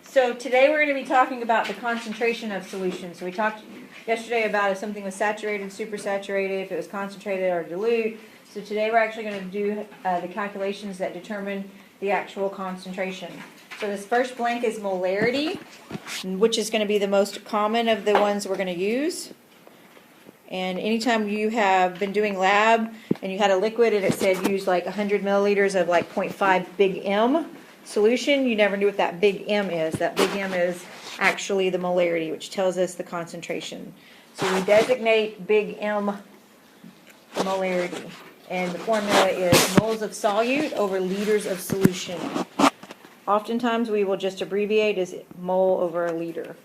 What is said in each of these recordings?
So today we're going to be talking about the concentration of solutions. So we talked yesterday about if something was saturated, supersaturated, if it was concentrated or dilute. So today we're actually going to do the calculations that determine the actual concentration. So this first blank is molarity, which is going to be the most common of the ones we're going to use. And anytime you have been doing lab and you had a liquid and it said use like 100 milliliters of like 0.5 big M solution, you never knew what that big M is. That big M is actually the molarity, which tells us the concentration. So we designate big M molarity. And the formula is moles of solute over liters of solution. Oftentimes we will just abbreviate as mole over a liter.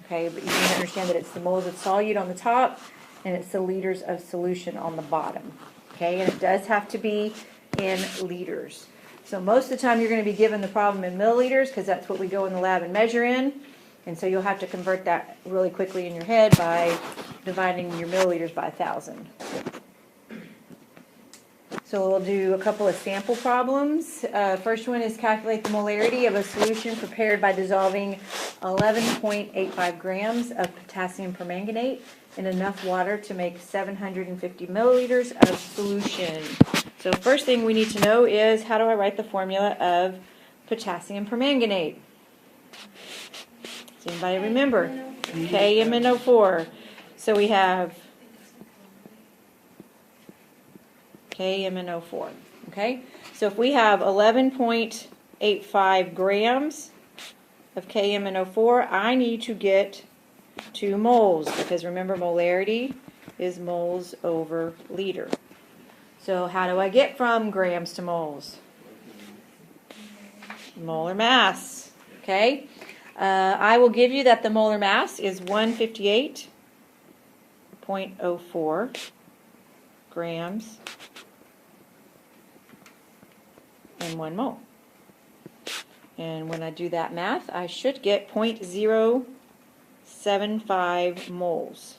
Okay, but you need to understand that it's the moles of solute on the top and it's the liters of solution on the bottom. Okay, and it does have to be in liters. So most of the time you're going to be given the problem in milliliters because that's what we go in the lab and measure in. And so you'll have to convert that really quickly in your head by dividing your milliliters by 1,000. So we'll do a couple of sample problems. First one is calculate the molarity of a solution prepared by dissolving 11.85 grams of potassium permanganate in enough water to make 750 milliliters of solution. So first thing we need to know is how do I write the formula of potassium permanganate? Does anybody remember? KMnO4. So we have KMnO4. Okay? So if we have 11.85 grams of KMnO4, I need to get 2 moles because remember molarity is moles over liter. So how do I get from grams to moles? Molar mass. Okay? I will give you that the molar mass is 158.04 grams in 1 mole. And when I do that math, I should get 0.075 moles.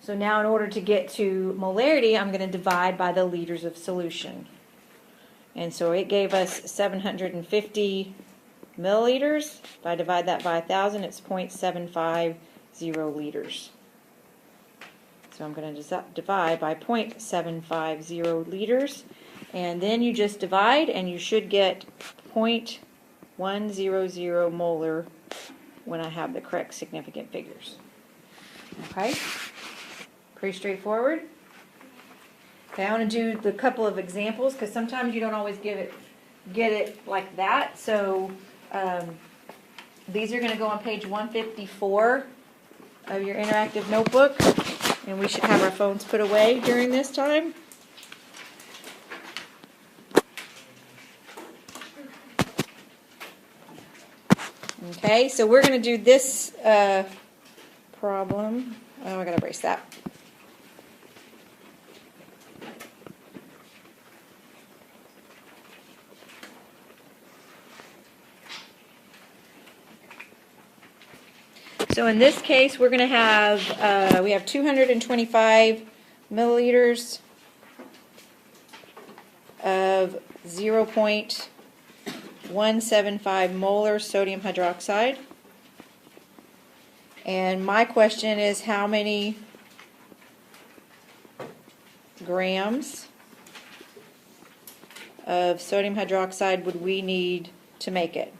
So now in order to get to molarity, I'm going to divide by the liters of solution. And so it gave us 750 milliliters. If I divide that by 1,000, it's 0.750 liters. So I'm going to divide by 0.750 liters. And then you just divide, and you should get 0.100 molar when I have the correct significant figures. Okay? Pretty straightforward. Okay, I want to do the couple of examples because sometimes you don't always get it like that. So these are going to go on page 154 of your interactive notebook, and we should have our phones put away during this time. Okay, so we're going to do this problem. Oh, I got to erase that. So in this case, we're going to have, we have 225 milliliters of 0.175 molar sodium hydroxide. And my question is how many grams of sodium hydroxide would we need to make it?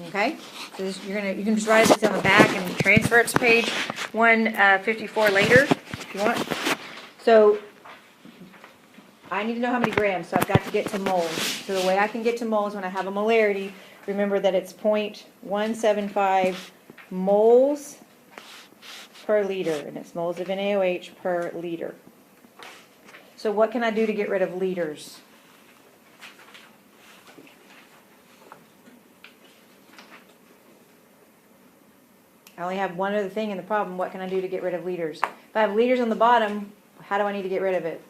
Okay, so this, you can just write this on the back and transfer it to page 154 later if you want. So I need to know how many grams, so I've got to get to moles. So the way I can get to moles when I have a molarity, remember that it's 0.175 moles per liter, and it's moles of NaOH per liter. So what can I do to get rid of liters? I only have one other thing in the problem. What can I do to get rid of liters? If I have liters on the bottom, how do I need to get rid of it?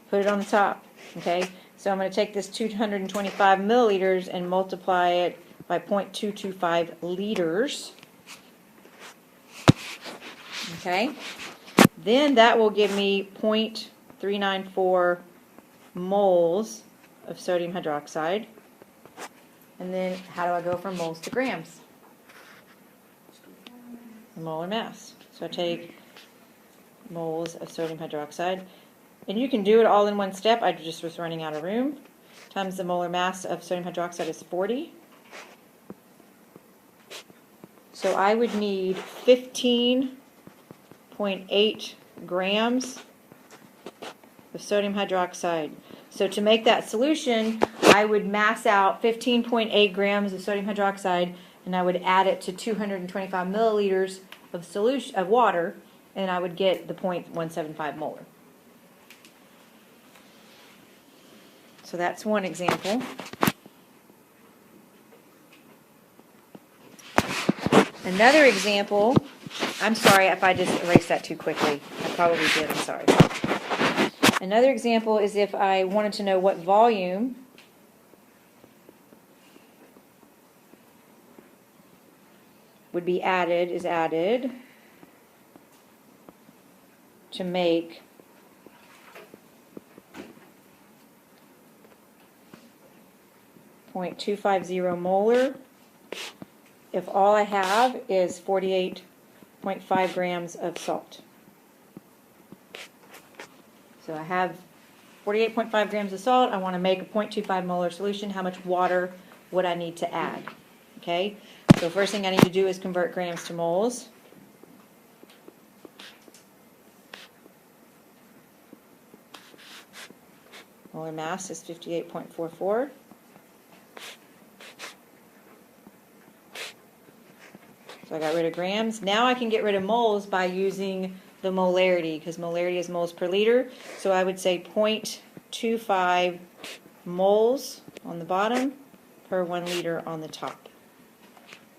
Put it on the top. Okay, so I'm going to take this 225 milliliters and multiply it by 0.225 liters. Okay? Then that will give me 0.394 moles of sodium hydroxide. And then how do I go from moles to grams? Molar mass. So I take moles of sodium hydroxide. And you can do it all in one step. I just was running out of room. Times the molar mass of sodium hydroxide is 40. So I would need 15.8 grams of sodium hydroxide. So to make that solution, I would mass out 15.8 grams of sodium hydroxide, and I would add it to 225 milliliters of solution of water, and I would get the 0.175 molar. So that's one example. Another example, I'm sorry if I just erased that too quickly. I probably did, I'm sorry. Another example is if I wanted to know what volume would be added to make .250 molar if all I have is 48.5 grams of salt. So I have 48.5 grams of salt. I want to make a 0.25 molar solution. How much water would I need to add? Okay, so first thing I need to do is convert grams to moles. Molar mass is 58.44. So I got rid of grams. Now I can get rid of moles by using the molarity, because molarity is moles per liter. So I would say 0.25 moles on the bottom per 1 liter on the top.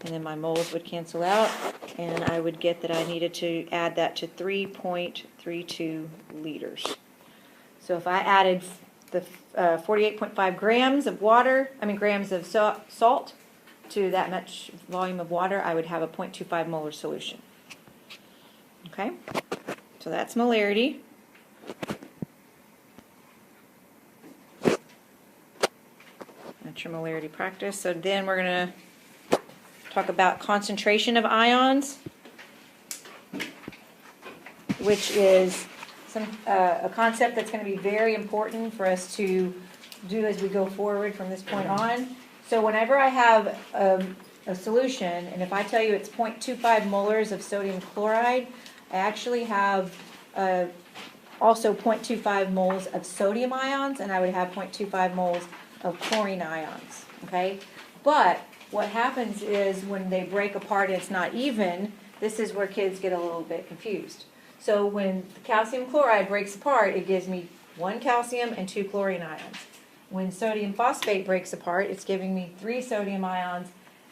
And then my moles would cancel out, and I would get that I needed to add that to 3.32 liters. So if I added the 48.5 grams of grams of salt to that much volume of water, I would have a 0.25 molar solution. Okay, so that's molarity. That's your molarity practice. So then we're going to talk about concentration of ions, which is a concept that's going to be very important for us to do as we go forward from this point on. So whenever I have a solution, and if I tell you it's 0.25 molars of sodium chloride, I actually have also 0.25 moles of sodium ions, and I would have 0.25 moles of chlorine ions, okay? But what happens is when they break apart and it's not even, this is where kids get a little bit confused. So when the calcium chloride breaks apart, it gives me 1 calcium and 2 chlorine ions. When sodium phosphate breaks apart, it's giving me 3 sodium ions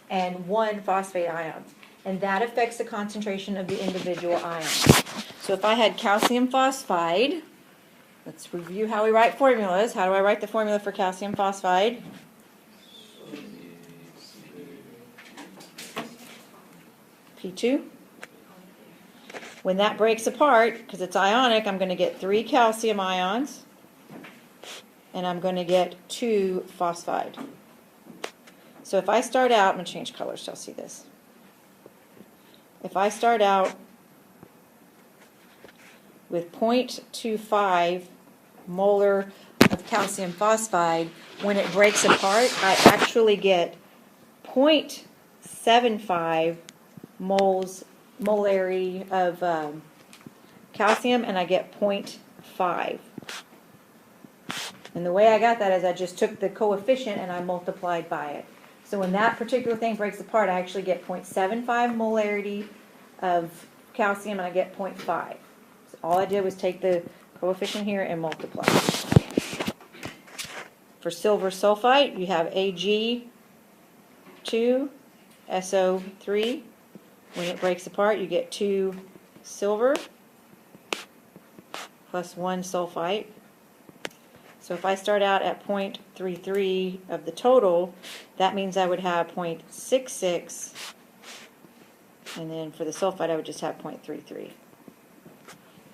and 1 phosphate ion. And that affects the concentration of the individual ions. So if I had calcium phosphide, let's review how we write formulas. How do I write the formula for calcium phosphide? P2. When that breaks apart, because it's ionic, I'm going to get 3 calcium ions, and I'm going to get 2 phosphide. So if I start out, I'm going to change colors so I'll see this. If I start out with 0.25 molar of calcium phosphide, when it breaks apart, I actually get 0.75 molarity of calcium, and I get 0.5. And the way I got that is I just took the coefficient and I multiplied by it. So when that particular thing breaks apart, I actually get 0.75 molarity of calcium, and I get 0.5. So all I did was take the coefficient here and multiply. For silver sulfite, you have Ag2SO3. When it breaks apart, you get 2 silver plus 1 sulfite. So if I start out at 0.33 of the total, that means I would have 0.66, and then for the sulfite I would just have 0.33.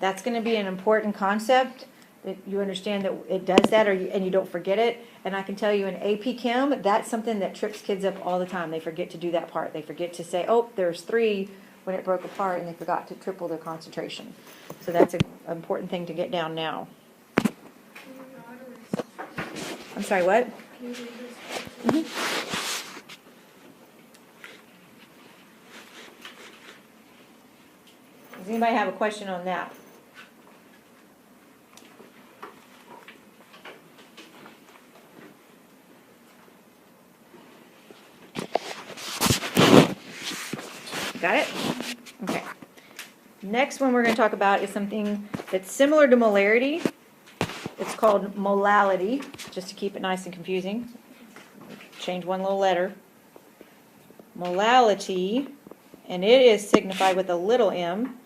That's going to be an important concept, that you understand that it does that, and you don't forget it. And I can tell you in AP Chem, that's something that trips kids up all the time. They forget to do that part. They forget to say, oh, there's 3 when it broke apart, and they forgot to triple their concentration. So that's an important thing to get down now. I'm sorry, what? Mm-hmm. Does anybody have a question on that? Got it? Okay. Next one we're going to talk about is something that's similar to molarity. It's called molality, just to keep it nice and confusing. Change one little letter. Molality, and it is signified with a little m,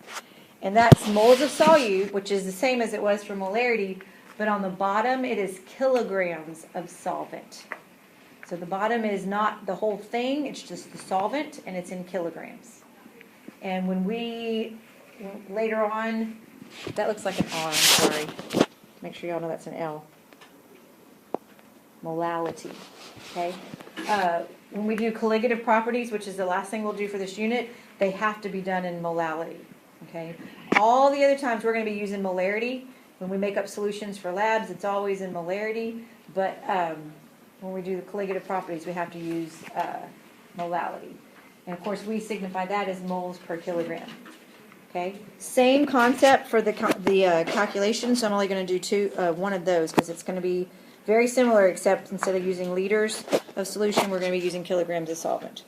and that's moles of solute, which is the same as it was for molarity, but on the bottom it is kilograms of solvent. So the bottom is not the whole thing, it's just the solvent, and it's in kilograms. And when we, later on, that looks like an R, I'm sorry. Make sure y'all know that's an L. Molality, okay? When we do colligative properties, which is the last thing we'll do for this unit, they have to be done in molality, okay? All the other times we're going to be using molarity. When we make up solutions for labs, it's always in molarity, but when we do the colligative properties, we have to use molality. And of course, we signify that as moles per kilogram. Okay. Same concept for the calculations. So I'm only going to do one of those because it's going to be very similar, except instead of using liters of solution, we're going to be using kilograms of solvent.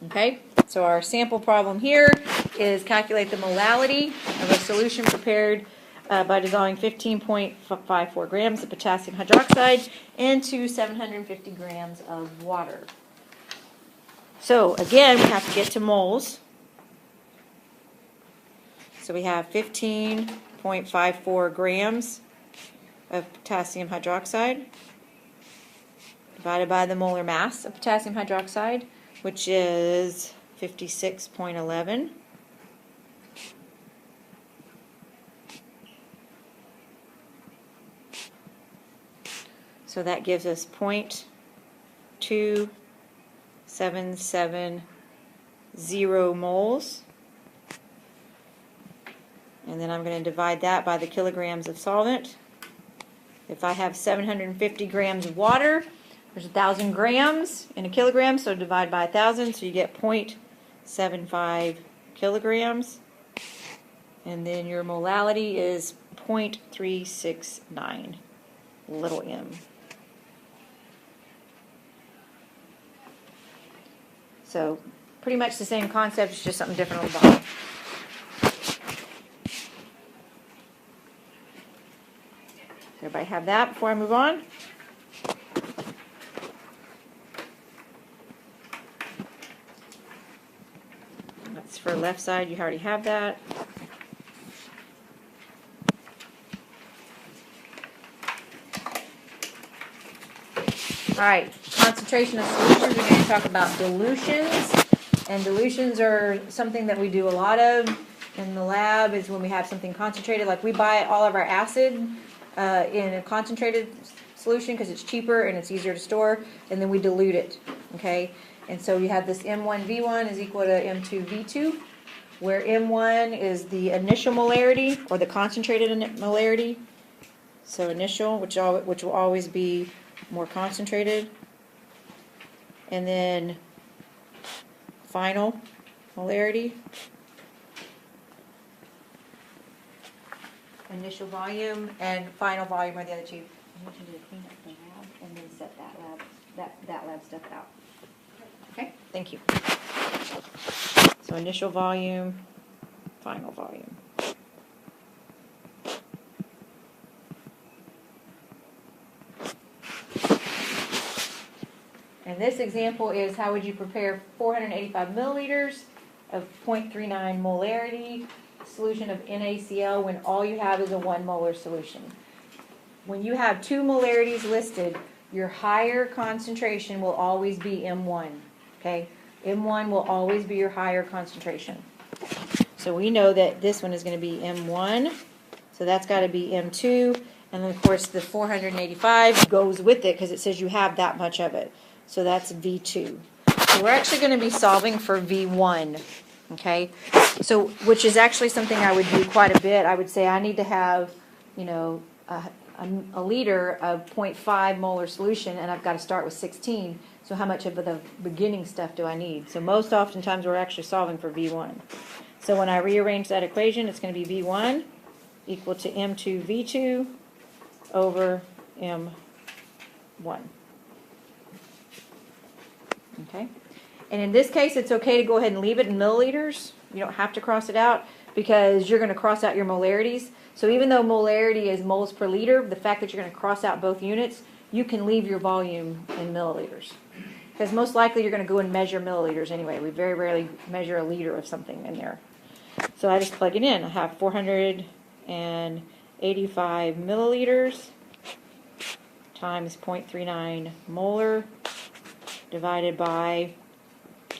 Okay. So our sample problem here is calculate the molality of a solution prepared by dissolving 15.54 grams of potassium hydroxide into 750 grams of water. So again, we have to get to moles. So we have 15.54 grams of potassium hydroxide divided by the molar mass of potassium hydroxide, which is 56.11. So that gives us 0.2770 moles. And then I'm going to divide that by the kilograms of solvent. If I have 750 grams of water, there's 1,000 grams in a kilogram, so divide by 1,000, so you get 0.75 kilograms. And then your molality is 0.369, little m. So pretty much the same concept, it's just something different on the bottom. Everybody have that before I move on? That's for left side, you already have that. All right, concentration of solutions. We're going to talk about dilutions. And dilutions are something that we do a lot of in the lab, is when we have something concentrated. Like we buy all of our acid in a concentrated solution because it's cheaper and it's easier to store, and then we dilute it, okay? And so you have this M1V1 is equal to M2V2, where M1 is the initial molarity, or the concentrated molarity. So initial, which will always be more concentrated, and then final molarity. Initial volume and final volume are the other two. I want you to clean up the lab and then set that lab stuff out. Okay, thank you. So initial volume, final volume. And this example is how would you prepare 485 milliliters of 0.39 molarity solution of NaCl when all you have is a 1 molar solution. When you have 2 molarities listed, your higher concentration will always be M1. Okay? M1 will always be your higher concentration. So we know that this one is going to be M1, so that's got to be M2, and then of course the 485 goes with it because it says you have that much of it. So that's V2. So we're actually going to be solving for V1, okay? So, which is actually something I would do quite a bit. I would say I need to have, you know, a liter of 0.5 molar solution, and I've got to start with 16. So how much of the beginning stuff do I need? So most oftentimes we're actually solving for V1. So when I rearrange that equation, it's going to be V1 equal to M2 V2 over M1. Okay? And in this case, it's okay to go ahead and leave it in milliliters. You don't have to cross it out because you're going to cross out your molarities. So even though molarity is moles per liter, the fact that you're going to cross out both units, you can leave your volume in milliliters. Because most likely you're going to go and measure milliliters anyway. We very rarely measure a liter of something in there. So I just plug it in. I have 485 milliliters times 0.39 molar divided by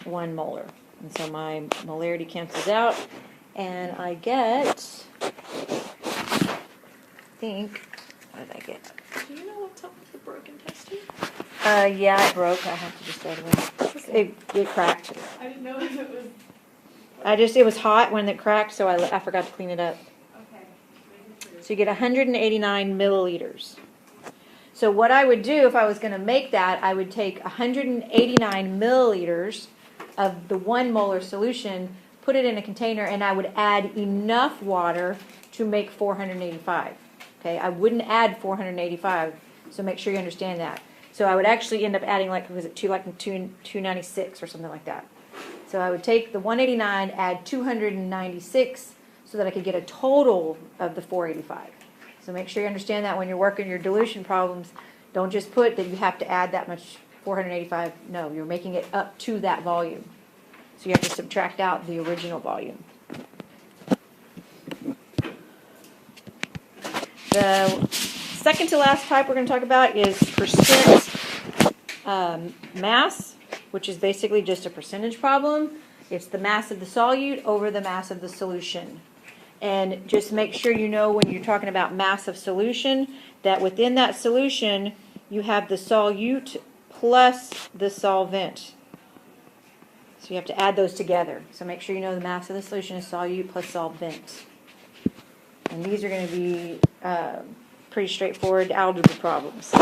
1 molar. And so my molarity cancels out, and I get, I think, what did I get? Do you know what's up with the broken test tube? Yeah, it broke. I have to just throw it away. It cracked. I didn't know if it was. It was hot when it cracked, so I forgot to clean it up. Okay. So you get 189 milliliters. So what I would do if I was going to make that, I would take 189 milliliters of the 1 molar solution, put it in a container, and I would add enough water to make 485. Okay, I wouldn't add 485, so make sure you understand that. So I would actually end up adding like 296 or something like that. So I would take the 189, add 296, so that I could get a total of the 485. So make sure you understand that when you're working your dilution problems. Don't just put that you have to add that much 485. No, you're making it up to that volume. So you have to subtract out the original volume. The second to last type we're going to talk about is percent mass, which is basically just a percentage problem. It's the mass of the solute over the mass of the solution. And just make sure you know when you're talking about mass of solution that within that solution you have the solute plus the solvent. So you have to add those together. So make sure you know the mass of the solution is solute plus solvent. And these are going to be pretty straightforward algebra problems. So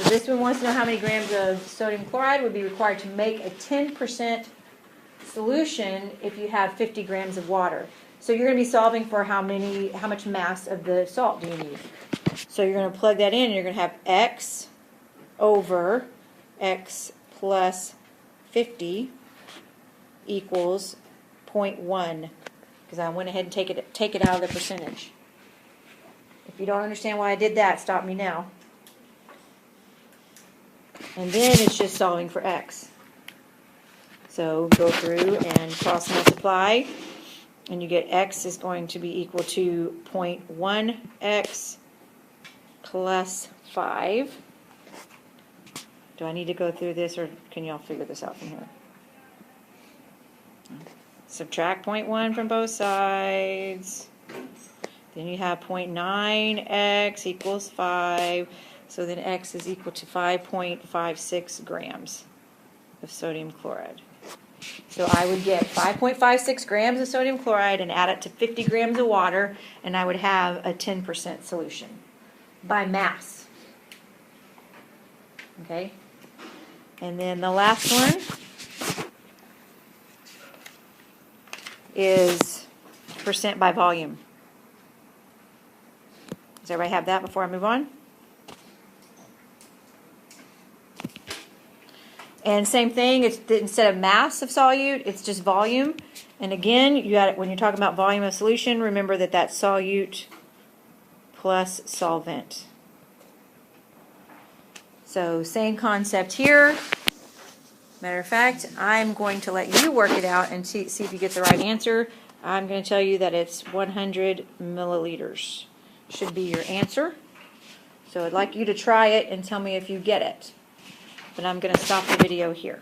this one wants to know how many grams of sodium chloride would be required to make a 10% solution if you have 50 grams of water. So you're going to be solving for how much mass of the salt do you need. So you're going to plug that in, and you're going to have x over x plus 50 equals 0.1, because I went ahead and take it out of the percentage. If you don't understand why I did that, stop me now. And then it's just solving for x. So go through and cross multiply. And you get x is going to be equal to 0.1x plus 5. Do I need to go through this, or can y'all figure this out from here? Subtract 0.1 from both sides. Then you have 0.9x equals 5. So then x is equal to 5.56 grams of sodium chloride. So I would get 5.56 grams of sodium chloride and add it to 50 grams of water, and I would have a 10% solution by mass. Okay? And then the last one is percent by volume. Does everybody have that before I move on? And same thing, it's instead of mass of solute, it's just volume. And again, when you're talking about volume of solution, remember that that's solute plus solvent. So same concept here. Matter of fact, I'm going to let you work it out and see if you get the right answer. I'm going to tell you that it's 100 milliliters should be your answer. So I'd like you to try it and tell me if you get it. But I'm going to stop the video here.